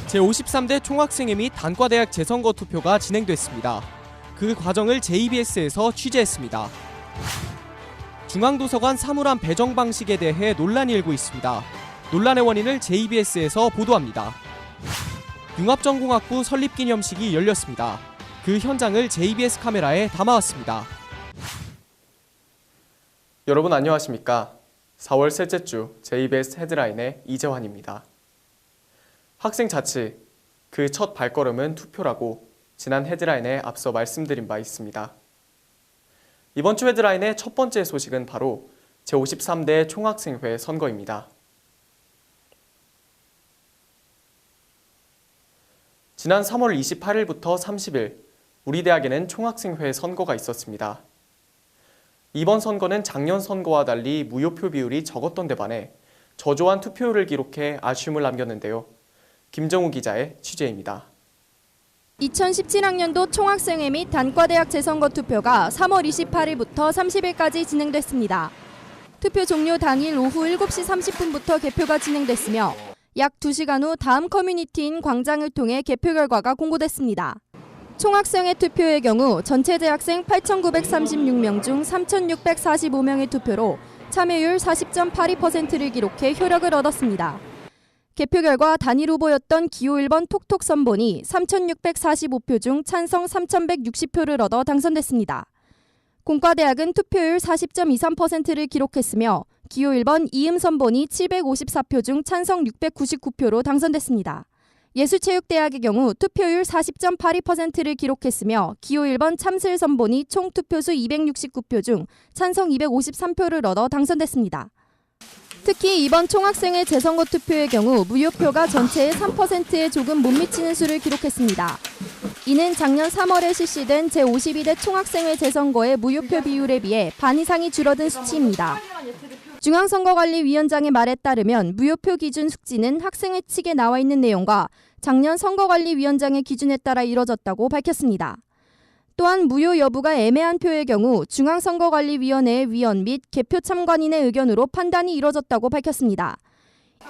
제53대 총학생회 및 단과대학 재선거 투표가 진행됐습니다. 그 과정을 JBS에서 취재했습니다. 중앙도서관 사물함 배정 방식에 대해 논란이 일고 있습니다. 논란의 원인을 JBS에서 보도합니다. 융합전공학부 설립기념식이 열렸습니다. 그 현장을 JBS 카메라에 담아왔습니다. 여러분 안녕하십니까? 4월 셋째 주 JBS 헤드라인의 이재환입니다. 학생 자치, 그 첫 발걸음은 투표라고 지난 헤드라인에 앞서 말씀드린 바 있습니다. 이번 주 헤드라인의 첫 번째 소식은 바로 제53대 총학생회 선거입니다. 지난 3월 28일부터 30일, 우리 대학에는 총학생회 선거가 있었습니다. 이번 선거는 작년 선거와 달리 무효표 비율이 적었던 데 반해 저조한 투표율을 기록해 아쉬움을 남겼는데요. 김정우 기자의 취재입니다. 2017학년도 총학생회 및 단과대학 재선거 투표가 3월 28일부터 30일까지 진행됐습니다. 투표 종료 당일 오후 7시 30분부터 개표가 진행됐으며 약 2시간 후 다음 커뮤니티인 광장을 통해 개표 결과가 공고됐습니다. 총학생회 투표의 경우 전체 재학생 8,936명 중 3,645명의 투표로 참여율 40.82%를 기록해 효력을 얻었습니다. 개표 결과 단일 후보였던 기호 1번 톡톡 선본이 3,645표 중 찬성 3,160표를 얻어 당선됐습니다. 공과대학은 투표율 40.23%를 기록했으며 기호 1번 이음 선본이 754표 중 찬성 699표로 당선됐습니다. 예술체육대학의 경우 투표율 40.82%를 기록했으며 기호 1번 참슬 선본이 총 투표수 269표 중 찬성 253표를 얻어 당선됐습니다. 특히 이번 총학생회 재선거 투표의 경우 무효표가 전체의 3%에 조금 못 미치는 수를 기록했습니다. 이는 작년 3월에 실시된 제52대 총학생회 재선거의 무효표 비율에 비해 반 이상이 줄어든 수치입니다. 중앙선거관리위원장의 말에 따르면 무효표 기준 숙지는 학생회 측에 나와 있는 내용과 작년 선거관리위원장의 기준에 따라 이뤄졌다고 밝혔습니다. 또한 무효 여부가 애매한 표의 경우 중앙선거관리위원회의 위원 및 개표 참관인의 의견으로 판단이 이뤄졌다고 밝혔습니다.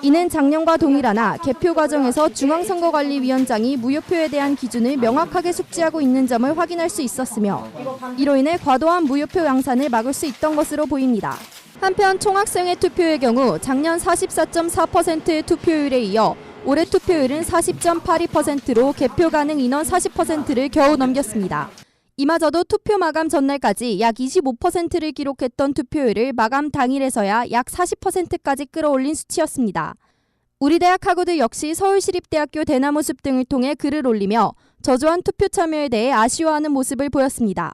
이는 작년과 동일하나 개표 과정에서 중앙선거관리위원장이 무효표에 대한 기준을 명확하게 숙지하고 있는 점을 확인할 수 있었으며 이로 인해 과도한 무효표 양산을 막을 수 있던 것으로 보입니다. 한편 총학생회 투표의 경우 작년 44.4%의 투표율에 이어 올해 투표율은 40.82%로 개표 가능 인원 40%를 겨우 넘겼습니다. 이마저도 투표 마감 전날까지 약 25%를 기록했던 투표율을 마감 당일에서야 약 40%까지 끌어올린 수치였습니다. 우리 대학 학우들 역시 서울시립대학교 대나무숲 등을 통해 글을 올리며 저조한 투표 참여에 대해 아쉬워하는 모습을 보였습니다.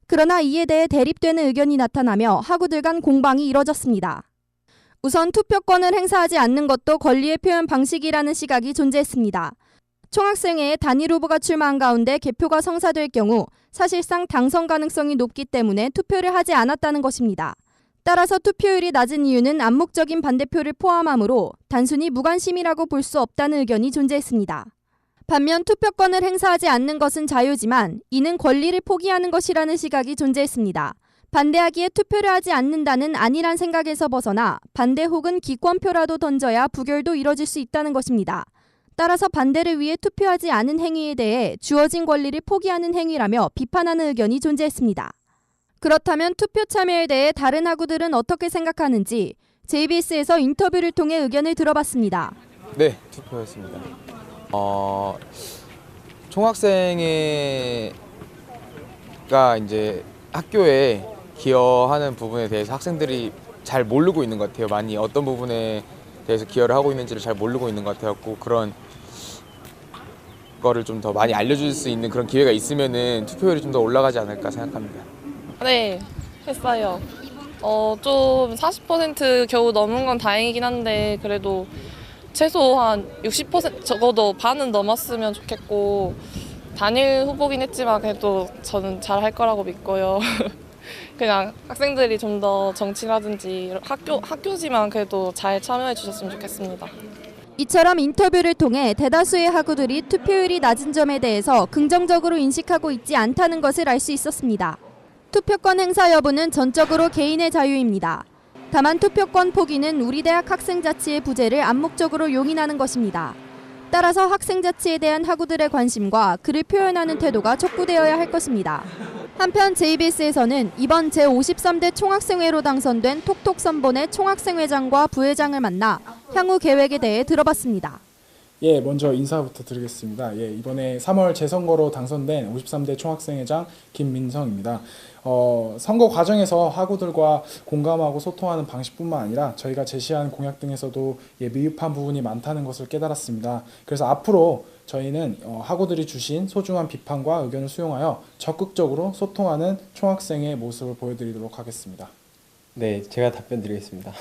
그러나 이에 대해 대립되는 의견이 나타나며 학우들 간 공방이 이뤄졌습니다. 우선 투표권을 행사하지 않는 것도 권리의 표현 방식이라는 시각이 존재했습니다. 총학생회에 단일 후보가 출마한 가운데 개표가 성사될 경우 사실상 당선 가능성이 높기 때문에 투표를 하지 않았다는 것입니다. 따라서 투표율이 낮은 이유는 암묵적인 반대표를 포함하므로 단순히 무관심이라고 볼 수 없다는 의견이 존재했습니다. 반면 투표권을 행사하지 않는 것은 자유지만 이는 권리를 포기하는 것이라는 시각이 존재했습니다. 반대하기에 투표를 하지 않는다는 안일한 생각에서 벗어나 반대 혹은 기권표라도 던져야 부결도 이뤄질 수 있다는 것입니다. 따라서 반대를 위해 투표하지 않은 행위에 대해 주어진 권리를 포기하는 행위라며 비판하는 의견이 존재했습니다. 그렇다면 투표 참여에 대해 다른 학우들은 어떻게 생각하는지 JBS에서 인터뷰를 통해 의견을 들어봤습니다. 네, 투표했습니다. 총학생회가 이제 학교에 기여하는 부분에 대해서 학생들이 잘 모르고 있는 것 같아요. 많이 어떤 부분에 대해서 기여를 하고 있는지를 잘 모르고 있는 것 같아요. 그런 거를 좀 더 많이 알려줄 수 있는 그런 기회가 있으면은 투표율이 좀 더 올라가지 않을까 생각합니다. 네, 했어요. 좀 40% 겨우 넘은 건 다행이긴 한데 그래도 최소 한 60% 적어도 반은 넘었으면 좋겠고 단일 후보긴 했지만 그래도 저는 잘할 거라고 믿고요. 그냥 학생들이 좀 더 정치라든지 학교지만 그래도 잘 참여해 주셨으면 좋겠습니다. 이처럼 인터뷰를 통해 대다수의 학우들이 투표율이 낮은 점에 대해서 긍정적으로 인식하고 있지 않다는 것을 알 수 있었습니다. 투표권 행사 여부는 전적으로 개인의 자유입니다. 다만 투표권 포기는 우리 대학 학생 자치의 부재를 암묵적으로 용인하는 것입니다. 따라서 학생 자치에 대한 학우들의 관심과 그를 표현하는 태도가 촉구되어야 할 것입니다. 한편 JBS에서는 이번 제53대 총학생회로 당선된 톡톡 선본의 총학생회장과 부회장을 만나 향후 계획에 대해 들어봤습니다. 예, 먼저 인사부터 드리겠습니다. 예, 이번에 3월 재선거로 당선된 53대 총학생회장 김민성입니다. 선거 과정에서 학우들과 공감하고 소통하는 방식뿐만 아니라 저희가 제시한 공약 등에서도 미흡한 부분이 많다는 것을 깨달았습니다. 그래서 앞으로 저희는 학우들이 주신 소중한 비판과 의견을 수용하여 적극적으로 소통하는 총학생의 모습을 보여드리도록 하겠습니다. 네, 제가 답변 드리겠습니다.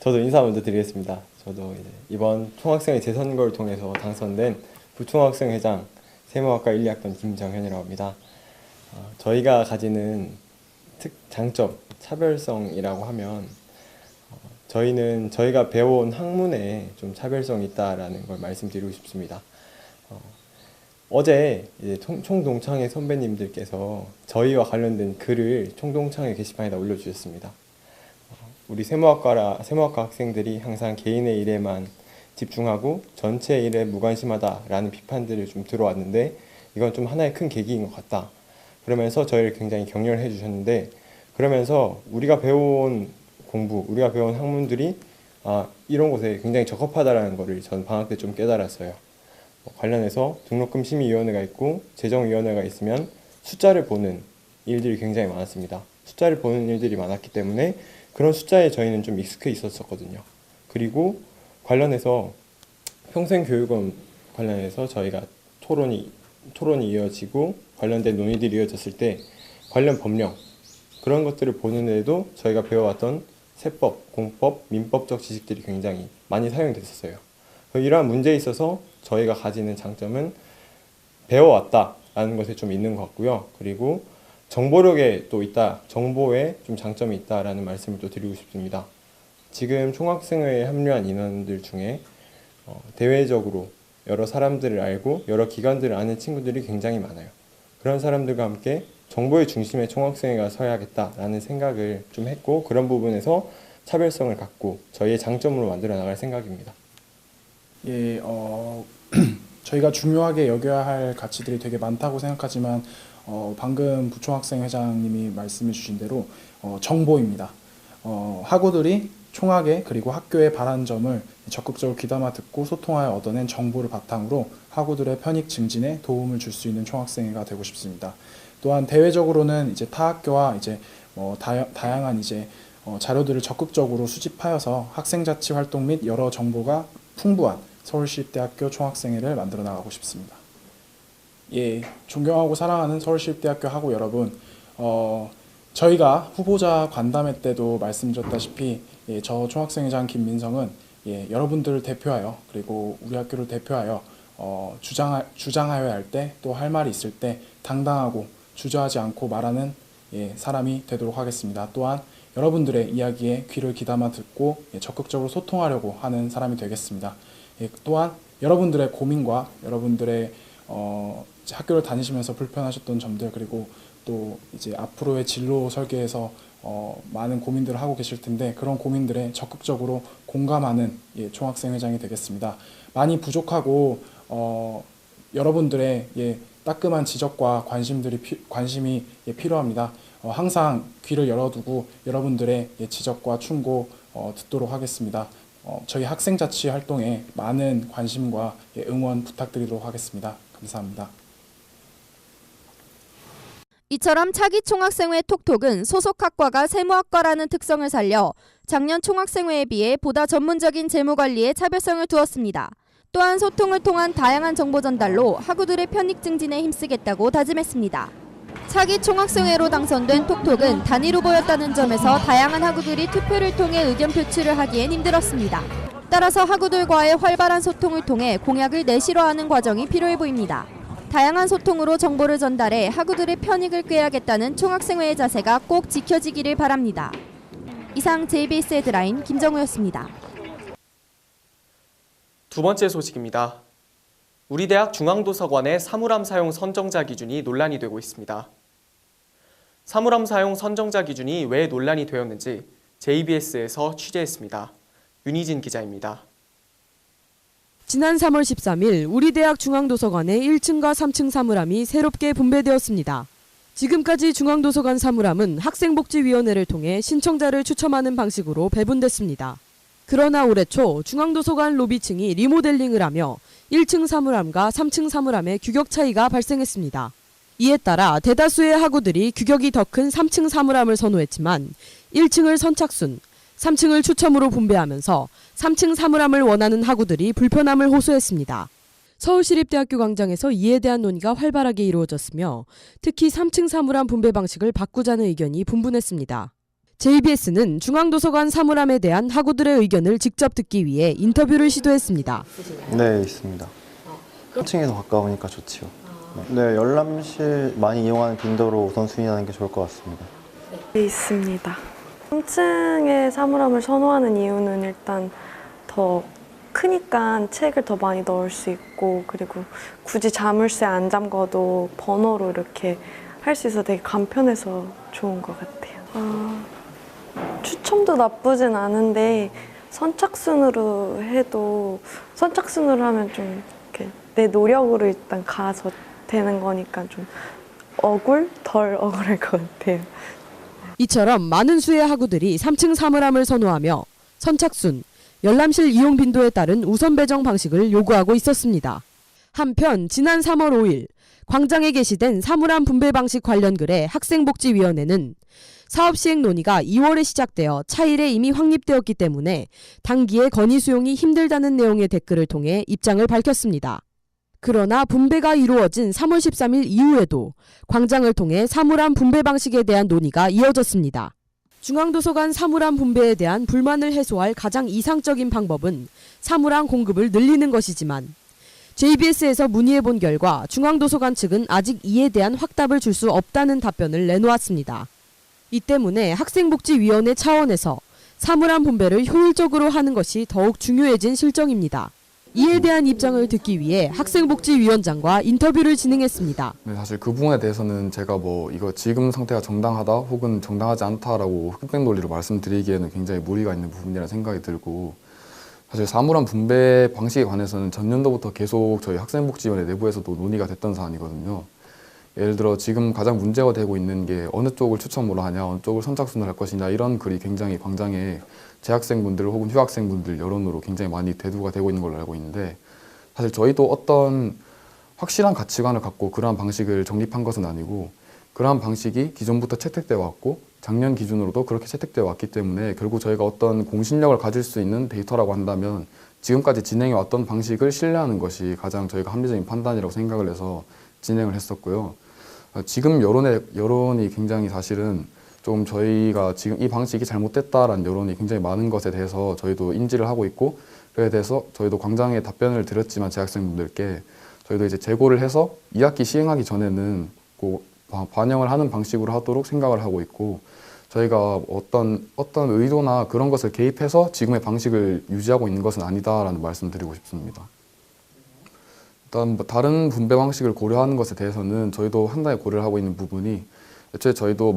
저도 인사 먼저 드리겠습니다. 저도 이제 이번 총학생회 재선거를 통해서 당선된 부총학생회장 세무학과 1, 2학번 김정현이라고 합니다. 저희가 가지는 장점, 차별성이라고 하면 저희는 저희가 배워온 학문에 좀 차별성이 있다라는 걸 말씀드리고 싶습니다. 어제 이제 총동창회 선배님들께서 저희와 관련된 글을 총동창회 게시판에다 올려주셨습니다. 우리 세무학과 학생들이 항상 개인의 일에만 집중하고 전체 일에 무관심하다라는 비판들을 좀 들어왔는데 이건 좀 하나의 큰 계기인 것 같다. 그러면서 저희를 굉장히 격려를 해주셨는데 그러면서 우리가 배워온 공부, 우리가 배워온 학문들이 이런 곳에 굉장히 적합하다라는 거를 전 방학 때 좀 깨달았어요. 관련해서 등록금 심의위원회가 있고 재정위원회가 있으면 숫자를 보는 일들이 굉장히 많았습니다. 숫자를 보는 일들이 많았기 때문에 그런 숫자에 저희는 좀 익숙해 있었거든요. 그리고 관련해서 평생교육원 관련해서 저희가 토론이 이어지고 관련된 논의들이 이어졌을 때 관련 법령 그런 것들을 보는 데에도 저희가 배워왔던 세법, 공법, 민법적 지식들이 굉장히 많이 사용됐었어요. 이러한 문제에 있어서 저희가 가지는 장점은 배워왔다라는 것에 좀 있는 것 같고요. 그리고 정보력에 또 있다, 정보에 좀 장점이 있다라는 말씀을 또 드리고 싶습니다. 지금 총학생회에 합류한 인원들 중에 대외적으로 여러 사람들을 알고 여러 기관들을 아는 친구들이 굉장히 많아요. 그런 사람들과 함께 정보의 중심에 총학생회가 서야겠다라는 생각을 좀 했고 그런 부분에서 차별성을 갖고 저희의 장점으로 만들어 나갈 생각입니다. 예, 저희가 중요하게 여겨야 할 가치들이 되게 많다고 생각하지만 방금 부총학생 회장님이 말씀해 주신 대로 정보입니다. 학우들이 총학에 그리고 학교에 바라는 점을 적극적으로 귀담아 듣고 소통하여 얻어낸 정보를 바탕으로 학우들의 편익 증진에 도움을 줄 수 있는 총학생회가 되고 싶습니다. 또한 대외적으로는 이제 타 학교와 이제 다양한 이제 자료들을 적극적으로 수집하여서 학생 자치 활동 및 여러 정보가 풍부한 서울시립대학교 총학생회를 만들어 나가고 싶습니다. 예, 존경하고 사랑하는 서울시립대학교 학우 여러분, 저희가 후보자 간담회 때도 말씀드렸다시피 저 총학생회장 김민성은 여러분들을 대표하여 그리고 우리 학교를 대표하여 주장하여야 할 때 또 할 말이 있을 때 당당하고 주저하지 않고 말하는 사람이 되도록 하겠습니다. 또한 여러분들의 이야기에 귀를 기담아 듣고 적극적으로 소통하려고 하는 사람이 되겠습니다. 또한 여러분들의 고민과 여러분들의 학교를 다니시면서 불편하셨던 점들 그리고 또 이제 앞으로의 진로 설계에서 많은 고민들을 하고 계실 텐데 그런 고민들에 적극적으로 공감하는 총학생회장이 되겠습니다. 많이 부족하고 여러분들의 따끔한 지적과 관심이 필요합니다. 항상 귀를 열어두고 여러분들의 지적과 충고 듣도록 하겠습니다. 저희 학생자치 활동에 많은 관심과 응원 부탁드리도록 하겠습니다. 감사합니다. 이처럼 차기 총학생회 톡톡은 소속 학과가 세무학과라는 특성을 살려 작년 총학생회에 비해 보다 전문적인 재무관리에 차별성을 두었습니다. 또한 소통을 통한 다양한 정보 전달로 학우들의 편익 증진에 힘쓰겠다고 다짐했습니다. 차기 총학생회로 당선된 톡톡은 단일 후보였다는 점에서 다양한 학우들이 투표를 통해 의견 표출을 하기엔 힘들었습니다. 따라서 학우들과의 활발한 소통을 통해 공약을 내실화하는 과정이 필요해 보입니다. 다양한 소통으로 정보를 전달해 학우들의 편익을 꾀하겠다는 총학생회의 자세가 꼭 지켜지기를 바랍니다. 이상 JBS 헤드라인 김정우였습니다. 두 번째 소식입니다. 우리 대학 중앙도서관의 사물함 사용 선정자 기준이 논란이 되고 있습니다. 사물함 사용 선정자 기준이 왜 논란이 되었는지 JBS에서 취재했습니다. 윤희진 기자입니다. 지난 3월 13일 우리 대학 중앙도서관에 1층과 3층 사물함이 새롭게 분배되었습니다. 지금까지 중앙도서관 사물함은 학생복지위원회를 통해 신청자를 추첨하는 방식으로 배분됐습니다. 그러나 올해 초 중앙도서관 로비층이 리모델링을 하며 1층 사물함과 3층 사물함의 규격 차이가 발생했습니다. 이에 따라 대다수의 학우들이 규격이 더 큰 3층 사물함을 선호했지만 1층을 선착순, 3층을 추첨으로 분배하면서 3층 사물함을 원하는 학우들이 불편함을 호소했습니다. 서울시립대학교 광장에서 이에 대한 논의가 활발하게 이루어졌으며 특히 3층 사물함 분배 방식을 바꾸자는 의견이 분분했습니다. JBS는 중앙도서관 사물함에 대한 학우들의 의견을 직접 듣기 위해 인터뷰를 시도했습니다. 네, 있습니다. 3층에서 가까우니까 좋지요. 네, 열람실 많이 이용하는 빈도로 우선순위하는 게 좋을 것 같습니다. 네, 있습니다. 3층의 사물함을 선호하는 이유는 일단 더 크니까 책을 더 많이 넣을 수 있고, 그리고 굳이 자물쇠 안 잠궈도 번호로 이렇게 할 수 있어서 되게 간편해서 좋은 것 같아요. 추첨도 나쁘진 않은데 선착순으로 하면 좀 이렇게 내 노력으로 일단 가서 되는 거니까 좀 덜 억울할 것 같아요. 이처럼 많은 수의 학우들이 3층 사물함을 선호하며 선착순, 열람실 이용 빈도에 따른 우선 배정 방식을 요구하고 있었습니다. 한편 지난 3월 5일 광장에 게시된 사물함 분배 방식 관련 글에 학생복지위원회는 사업 시행 논의가 2월에 시작되어 차일에 이미 확립되었기 때문에 단기에 건의 수용이 힘들다는 내용의 댓글을 통해 입장을 밝혔습니다. 그러나 분배가 이루어진 3월 13일 이후에도 광장을 통해 사물함 분배 방식에 대한 논의가 이어졌습니다. 중앙도서관 사물함 분배에 대한 불만을 해소할 가장 이상적인 방법은 사물함 공급을 늘리는 것이지만 JBS에서 문의해본 결과 중앙도서관 측은 아직 이에 대한 확답을 줄 수 없다는 답변을 내놓았습니다. 이 때문에 학생복지위원회 차원에서 사물함 분배를 효율적으로 하는 것이 더욱 중요해진 실정입니다. 이에 대한 입장을 듣기 위해 학생복지위원장과 인터뷰를 진행했습니다. 네, 사실 그 부분에 대해서는 제가 이거 지금 상태가 정당하다 혹은 정당하지 않다라고 흑백 논리로 말씀드리기에는 굉장히 무리가 있는 부분이라는 생각이 들고, 사실 사물함 분배 방식에 관해서는 전년도부터 계속 저희 학생복지위원회 내부에서도 논의가 됐던 사안이거든요. 예를 들어 지금 가장 문제가 되고 있는 게 어느 쪽을 추첨으로 하냐, 어느 쪽을 선착순으로 할 것이냐, 이런 글이 굉장히 광장에 재학생분들 혹은 휴학생분들 여론으로 굉장히 많이 대두가 되고 있는 걸로 알고 있는데, 사실 저희도 어떤 확실한 가치관을 갖고 그러한 방식을 정립한 것은 아니고, 그러한 방식이 기존부터 채택되어 왔고 작년 기준으로도 그렇게 채택되어 왔기 때문에 결국 저희가 어떤 공신력을 가질 수 있는 데이터라고 한다면 지금까지 진행해 왔던 방식을 신뢰하는 것이 가장 저희가 합리적인 판단이라고 생각을 해서 진행을 했었고요. 지금 여론이 굉장히 사실은 좀 저희가 지금 이 방식이 잘못됐다라는 여론이 굉장히 많은 것에 대해서 저희도 인지를 하고 있고, 그에 대해서 저희도 광장에 답변을 드렸지만 재학생분들께 저희도 이제 재고를 해서 2학기 시행하기 전에는 꼭 반영을 하는 방식으로 하도록 생각을 하고 있고, 저희가 어떤 의도나 그런 것을 개입해서 지금의 방식을 유지하고 있는 것은 아니다라는 말씀드리고 싶습니다. 일단 다른 분배 방식을 고려하는 것에 대해서는 저희도 상당히 고려를 하고 있는 부분이, 애초에 저희도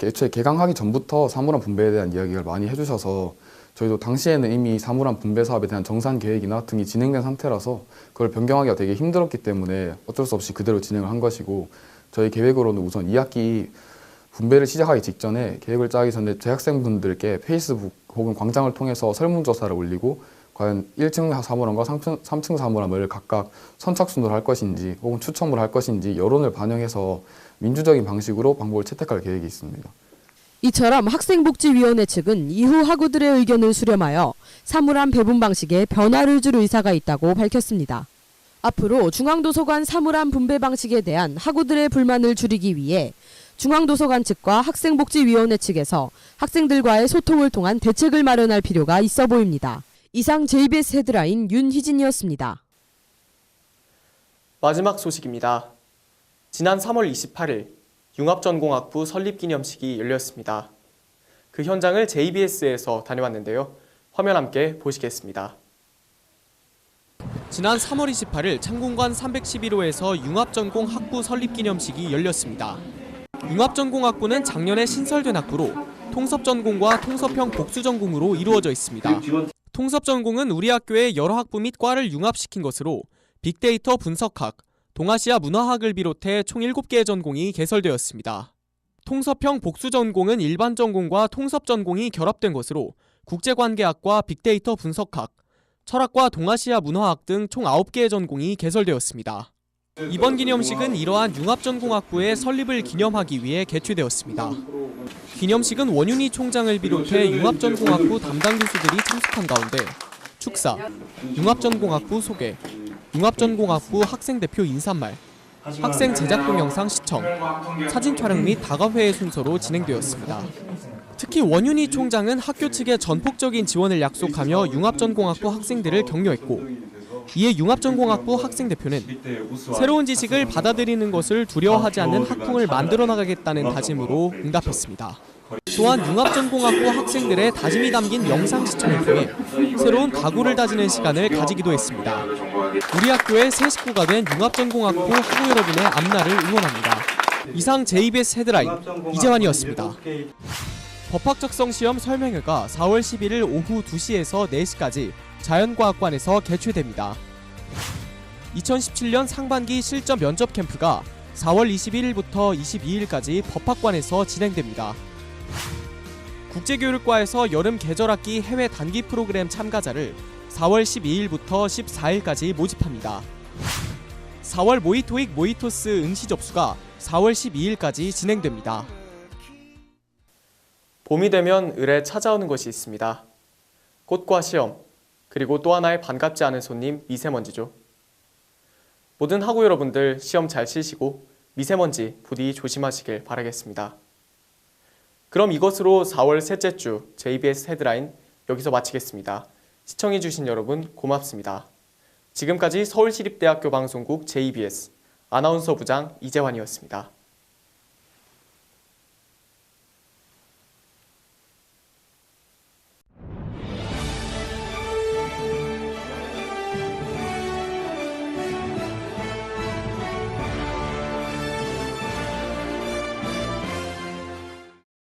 애초에 개강하기 전부터 사물함 분배에 대한 이야기를 많이 해주셔서 저희도 당시에는 이미 사물함 분배 사업에 대한 정산 계획이나 등이 진행된 상태라서 그걸 변경하기가 되게 힘들었기 때문에 어쩔 수 없이 그대로 진행을 한 것이고, 저희 계획으로는 우선 2학기 분배를 시작하기 직전에 계획을 짜기 전에 재학생분들께 페이스북 혹은 광장을 통해서 설문조사를 올리고 과연 1층 사물함과 3층 사물함을 각각 선착순으로 할 것인지 혹은 추첨으로 할 것인지 여론을 반영해서 민주적인 방식으로 방법을 채택할 계획이 있습니다. 이처럼 학생복지위원회 측은 이후 학우들의 의견을 수렴하여 사물함 배분 방식에 변화를 줄 의사가 있다고 밝혔습니다. 앞으로 중앙도서관 사물함 분배 방식에 대한 학우들의 불만을 줄이기 위해 중앙도서관 측과 학생복지위원회 측에서 학생들과의 소통을 통한 대책을 마련할 필요가 있어 보입니다. 이상 JBS 헤드라인 윤희진이었습니다. 마지막 소식입니다. 지난 3월 28일 융합전공학부 설립기념식이 열렸습니다. 그 현장을 JBS에서 다녀왔는데요. 화면 함께 보시겠습니다. 지난 3월 28일 창공관 311호에서 융합전공학부 설립기념식이 열렸습니다. 융합전공학부는 작년에 신설된 학부로 통섭전공과 통섭형 복수전공으로 이루어져 있습니다. 통섭 전공은 우리 학교의 여러 학부 및 과를 융합시킨 것으로 빅데이터 분석학, 동아시아 문화학을 비롯해 총 7개의 전공이 개설되었습니다. 통섭형 복수 전공은 일반 전공과 통섭 전공이 결합된 것으로 국제관계학과 빅데이터 분석학, 철학과 동아시아 문화학 등 총 9개의 전공이 개설되었습니다. 이번 기념식은 이러한 융합전공학부의 설립을 기념하기 위해 개최되었습니다. 기념식은 원윤희 총장을 비롯해 융합전공학부 담당 교수들이 참석한 가운데 축사, 융합전공학부 소개, 융합전공학부 학생대표 인사말, 학생 제작 동영상 시청, 사진 촬영 및 다과회의 순서로 진행되었습니다. 특히 원윤희 총장은 학교 측에 전폭적인 지원을 약속하며 융합전공학부 학생들을 격려했고, 이에 융합전공학부 학생대표는 새로운 지식을 받아들이는 것을 두려워하지 않는 학풍을 만들어 나가겠다는 다짐으로 응답했습니다. 또한 융합전공학부 학생들의 다짐이 담긴 영상 시청을 통해 새로운 각오를 다지는 시간을 가지기도 했습니다. 우리 학교의 새 식구가 된 융합전공학부 학우 여러분의 앞날을 응원합니다. 이상 JBS 헤드라인 이재환이었습니다. 법학적성시험 설명회가 4월 11일 오후 2시에서 4시까지 자연과학관에서 개최됩니다. 2017년 상반기 실전 면접 캠프가 4월 21일부터 22일까지 법학관에서 진행됩니다. 국제교육과에서 여름 계절학기 해외 단기 프로그램 참가자를 4월 12일부터 14일까지 모집합니다. 4월 모의토익 모의토스 응시 접수가 4월 12일까지 진행됩니다. 봄이 되면 을에 찾아오는 것이 있습니다. 꽃과 시험, 그리고 또 하나의 반갑지 않은 손님 미세먼지죠. 모든 학우 여러분들 시험 잘 치시고 미세먼지 부디 조심하시길 바라겠습니다. 그럼 이것으로 4월 셋째 주 JBS 헤드라인 여기서 마치겠습니다. 시청해주신 여러분 고맙습니다. 지금까지 서울시립대학교 방송국 JBS 아나운서 부장 이재환이었습니다.